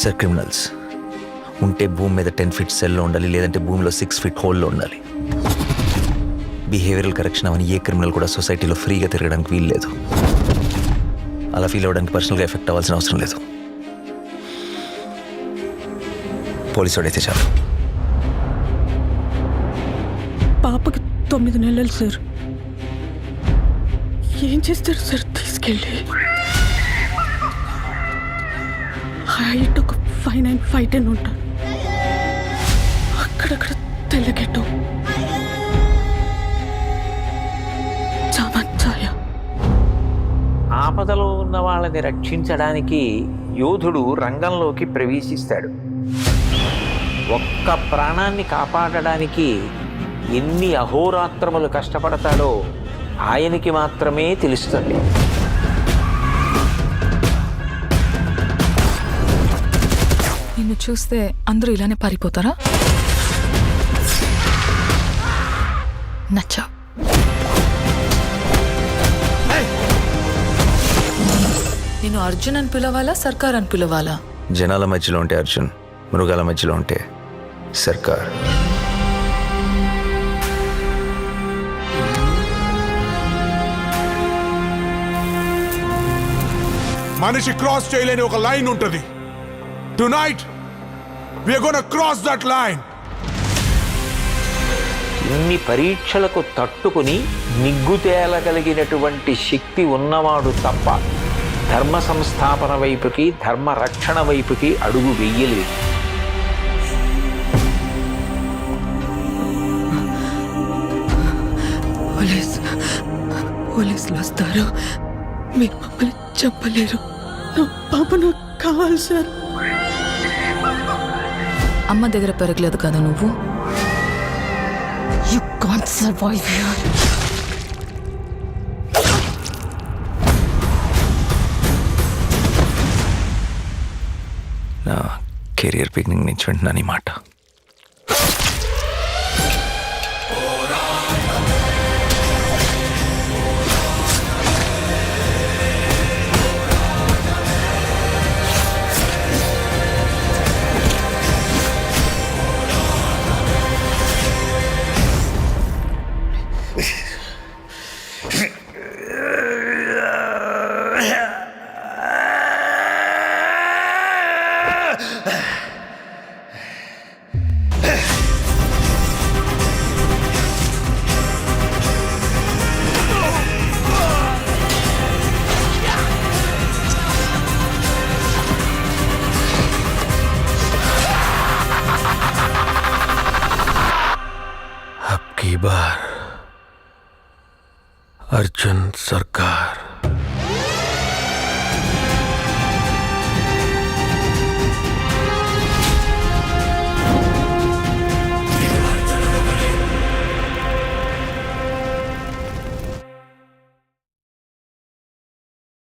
Sir criminals ఉంటే భూమి మీద 10 feet సెల్లో ఉండాలి, లేదంటే భూమిలో 6 feet హోల్లో ఉండాలి. బిహేవియరల్ కరెక్షన్ అవని ఏ క్రిమినల్ కూడా సొసైటీలో ఫ్రీగా తిరగడానికి వీలు లేదు. అలా ఫీల్ అవ్వడానికి పర్సనల్గా ఎఫెక్ట్ అవ్వాల్సిన అవసరం లేదు. పోలీసు వాడైతే చాలు. పాపకి 9 నెలలు సార్. ఏం చేస్తారు సార్ తీసుకెళ్ళి? హైట్ ఒక 5'9", 5'10" ఉంటారు. అక్కడక్కడ తెల్లగెట్టు చామచ్చాయ. ఆపదలో ఉన్న వాళ్ళని రక్షించడానికి యోధుడు రంగంలోకి ప్రవేశిస్తాడు. ఒక్క ప్రాణాన్ని కాపాడడానికి ఎన్ని అహోరాత్రములు కష్టపడతాడో ఆయనకి మాత్రమే తెలుస్తుంది. నిన్ను చూస్తే అందరూ ఇలానే పారిపోతారా? నచ్చా. నేను అర్జున్ అని పిలవాలా, సర్కార్ అని పిలవాలా? జనాల మధ్యలో ఉంటే అర్జున్, మృగాల మధ్యలో ఉంటే సర్కార్. మనిషి క్రాస్ చేయలేని ఒక లైన్ ఉంటుంది. Tonight we are gonna cross that line. ఇన్ని పరీక్షలకు తట్టుకుని నిగ్గు తేలగలిగినటువంటి శక్తి ఉన్నవాడు తప్ప ధర్మ సంస్థాపన వైపుకి, ధర్మ రక్షణ వైపుకి అడుగు వెయ్యలేదు. పోలీసులు వస్తారు. మీరు మమ్మల్ని చెప్పలేరు. నా పాప నాకు కావాలి సార్. అమ్మ దగ్గర పెరగలేదు కదా నువ్వు? You can't survive here. నా కెరియర్ బిగినింగ్ నుంచి వింటున్నాను ఈ మాట. अब की बार अर्जुन सरकार